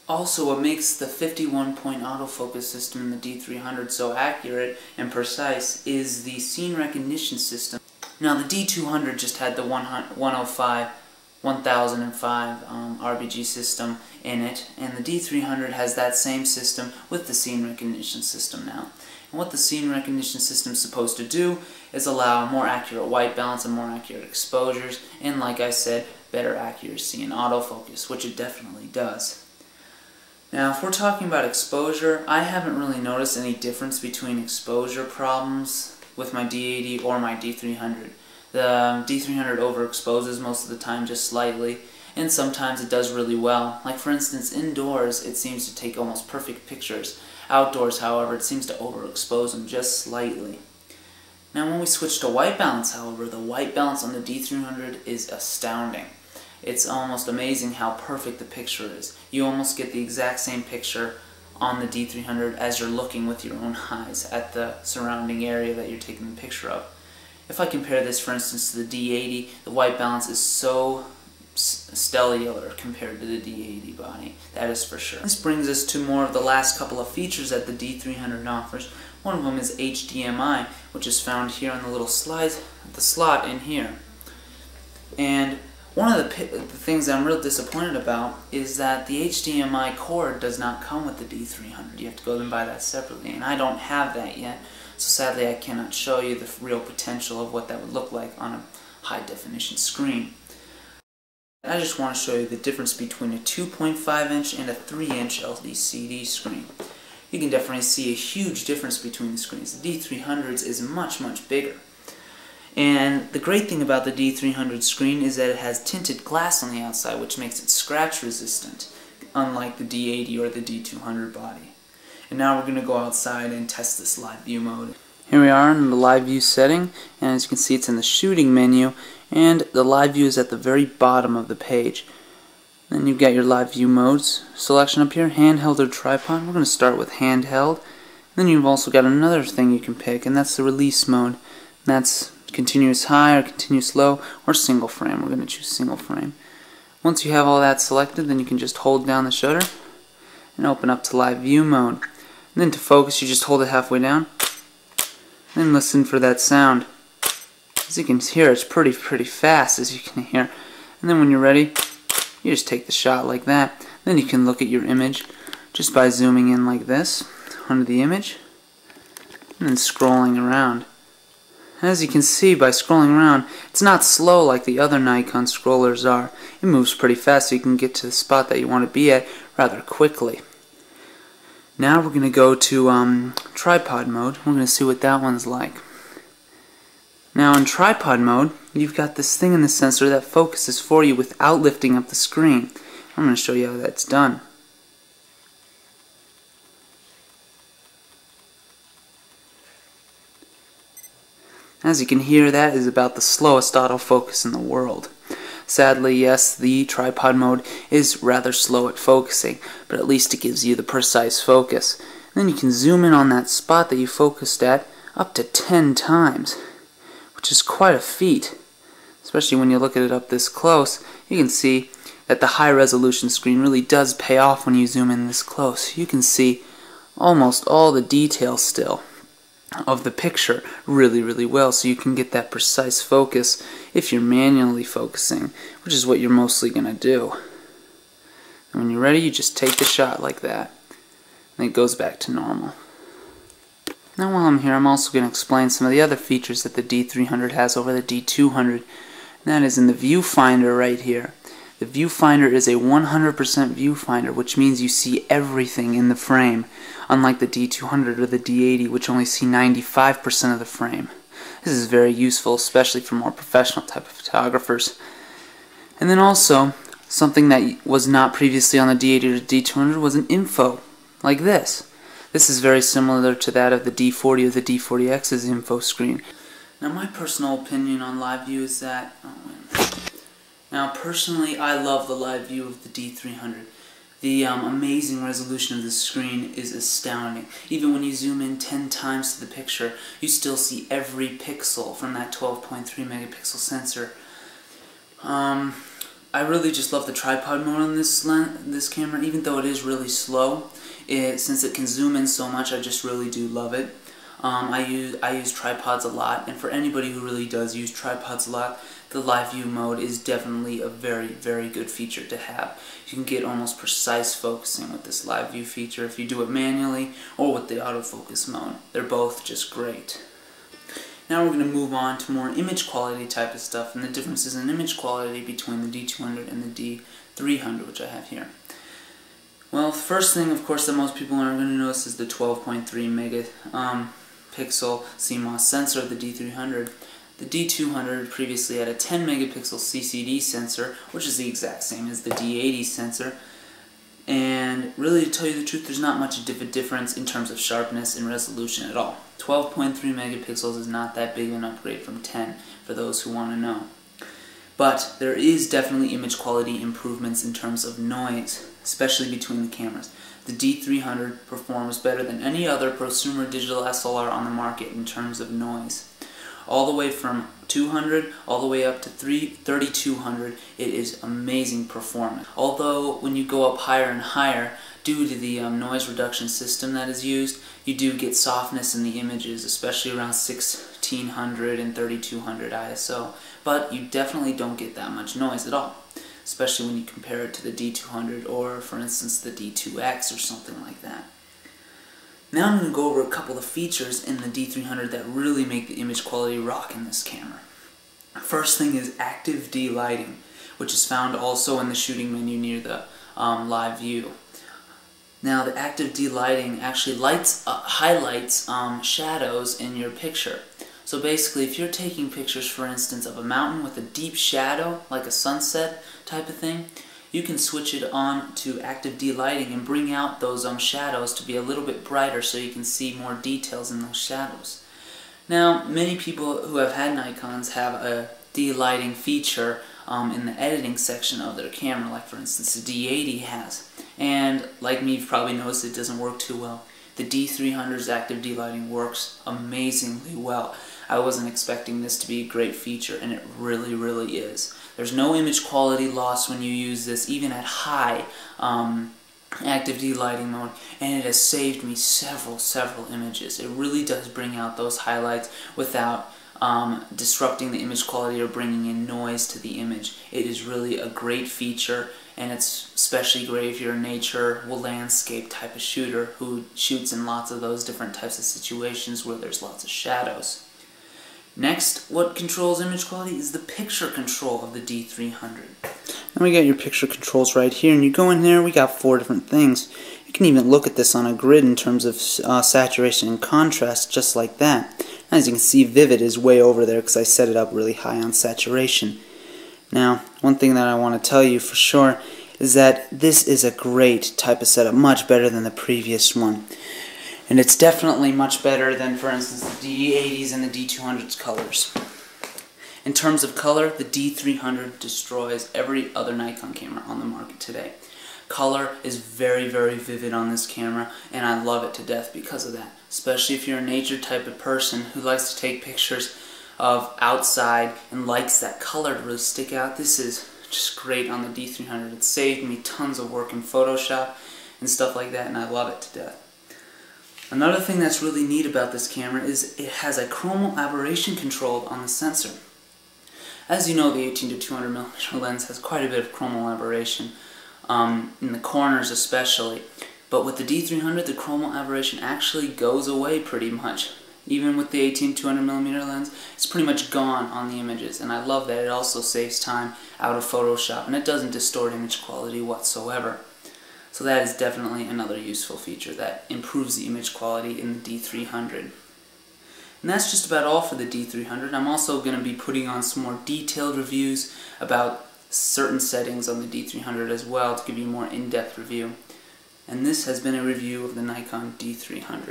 Also, what makes the 51-point autofocus system in the D300 so accurate and precise is the scene recognition system. Now, the D200 just had the 1005 RBG system in it, and the D300 has that same system with the scene recognition system now. And what the scene recognition system is supposed to do is allow more accurate white balance and more accurate exposures, and like I said, better accuracy in autofocus, which it definitely does. Now, if we're talking about exposure, I haven't really noticed any difference between exposure problems with my D80 or my D300. The D300 overexposes most of the time just slightly, and sometimes it does really well. Like for instance, indoors it seems to take almost perfect pictures. Outdoors, however, it seems to overexpose them just slightly. Now when we switch to white balance, however, the white balance on the D300 is astounding. It's almost amazing how perfect the picture is. You almost get the exact same picture on the D300 as you're looking with your own eyes at the surrounding area that you're taking the picture of. If I compare this, for instance, to the D80, the white balance is so stellar compared to the D80 body, that is for sure. This brings us to more of the last couple of features that the D300 offers. One of them is HDMI, which is found here on the little slide, the slot in here. And one of the things that I'm real disappointed about is that the HDMI cord does not come with the D300. You have to go and buy that separately, and I don't have that yet, so sadly I cannot show you the real potential of what that would look like on a high-definition screen. I just want to show you the difference between a 2.5-inch and a 3-inch LCD screen. You can definitely see a huge difference between the screens. The D300's is much, much bigger. And the great thing about the D300 screen is that it has tinted glass on the outside, which makes it scratch resistant, unlike the D80 or the D200 body. And now we're going to go outside and test this live view mode. Here we are in the live view setting, and as you can see it's in the shooting menu, and the live view is at the very bottom of the page. Then you've got your live view modes selection up here, handheld or tripod. We're going to start with handheld. Then you've also got another thing you can pick, and that's the release mode. And that's continuous high or continuous low or single frame. We're going to choose single frame. Once you have all that selected, then you can just hold down the shutter and open up to live view mode. And then to focus, you just hold it halfway down and listen for that sound. As you can hear, it's pretty fast, as you can hear. And then when you're ready, you just take the shot like that. Then you can look at your image just by zooming in like this onto the image and then scrolling around. As you can see by scrolling around, it's not slow like the other Nikon scrollers are. It moves pretty fast so you can get to the spot that you want to be at rather quickly. Now we're going to go to tripod mode. We're going to see what that one's like. Now in tripod mode, you've got this thing in the sensor that focuses for you without lifting up the screen. I'm going to show you how that's done. As you can hear, that is about the slowest autofocus in the world. Sadly, yes, the tripod mode is rather slow at focusing, but at least it gives you the precise focus. Then you can zoom in on that spot that you focused at up to 10 times, which is quite a feat. Especially when you look at it up this close, you can see that the high resolution screen really does pay off when you zoom in this close. You can see almost all the details still of the picture really well, so you can get that precise focus if you're manually focusing, which is what you're mostly going to do. And when you're ready, you just take the shot like that, and it goes back to normal. Now while I'm here, I'm also going to explain some of the other features that the D300 has over the D200, and that is in the viewfinder right here. The viewfinder is a 100% viewfinder, which means you see everything in the frame, unlike the D200 or the D80, which only see 95% of the frame. This is very useful, especially for more professional type of photographers. And then also, something that was not previously on the D80 or the D200 was an info, like this. This is very similar to that of the D40 or the D40X's info screen. Now my personal opinion on live view is that... Now personally, I love the live view of the D300. The amazing resolution of the screen is astounding. Even when you zoom in 10 times to the picture, you still see every pixel from that 12.3 megapixel sensor. I really just love the tripod mode on this camera, even though it is really slow. Since it can zoom in so much, I just really do love it. I use tripods a lot, and for anybody who really does use tripods a lot, the live view mode is definitely a very, very good feature to have. You can get almost precise focusing with this live view feature if you do it manually or with the autofocus mode. They're both just great. Now we're going to move on to more image quality type of stuff, and the differences in image quality between the D200 and the D300, which I have here. Well, the first thing, of course, that most people are going to notice is the 12.3 megapixel CMOS sensor of the D300. The D200 previously had a 10 megapixel CCD sensor, which is the exact same as the D80 sensor. And really, to tell you the truth, there's not much of a difference in terms of sharpness and resolution at all. 12.3 megapixels is not that big of an upgrade from 10, for those who want to know. But there is definitely image quality improvements in terms of noise, especially between the cameras. The D300 performs better than any other prosumer digital SLR on the market in terms of noise. All the way from 200 all the way up to 3200, it is amazing performance. Although when you go up higher and higher, due to the noise reduction system that is used, you do get softness in the images, especially around 1600 and 3200 ISO. But you definitely don't get that much noise at all, especially when you compare it to the D200 or, for instance, the D2X or something like that. Now I'm going to go over a couple of features in the D300 that really make the image quality rock in this camera. First thing is active D-lighting, which is found also in the shooting menu near the live view. Now the active D-lighting actually highlights shadows in your picture. So basically, if you're taking pictures, for instance, of a mountain with a deep shadow, like a sunset type of thing, you can switch it on to active D-lighting and bring out those shadows to be a little bit brighter so you can see more details in those shadows. Now, many people who have had Nikons have a D-lighting feature in the editing section of their camera, like for instance the D80 has. And like me, you've probably noticed it doesn't work too well. The D300's active D-lighting works amazingly well. I wasn't expecting this to be a great feature, and it really, really is. There's no image quality loss when you use this, even at high active D-lighting mode, and it has saved me several images. It really does bring out those highlights without disrupting the image quality or bringing in noise to the image. It is really a great feature, and it's especially great if you're a nature or landscape type of shooter who shoots in lots of those different types of situations where there's lots of shadows. Next, what controls image quality is the picture control of the D300. Now we got your picture controls right here, and you go in there, we got 4 different things. You can even look at this on a grid in terms of saturation and contrast, just like that. As you can see, Vivid is way over there because I set it up really high on saturation. Now, one thing that I want to tell you for sure is that this is a great type of setup, much better than the previous one. And it's definitely much better than, for instance, the D80s and the D200's colors. In terms of color, the D300 destroys every other Nikon camera on the market today. Color is very, very vivid on this camera, and I love it to death because of that. Especially if you're a nature type of person who likes to take pictures of outside and likes that color to really stick out. This is just great on the D300. It saved me tons of work in Photoshop and stuff like that, and I love it to death. Another thing that's really neat about this camera is it has a chromal aberration control on the sensor. As you know, the 18-200mm lens has quite a bit of chromal aberration, in the corners especially. But with the D300, the chromal aberration actually goes away pretty much. Even with the 18-200mm lens, it's pretty much gone on the images, and I love that. It also saves time out of Photoshop, and it doesn't distort image quality whatsoever. So that is definitely another useful feature that improves the image quality in the D300. And that's just about all for the D300. I'm also going to be putting on some more detailed reviews about certain settings on the D300 as well to give you a more in-depth review. And this has been a review of the Nikon D300.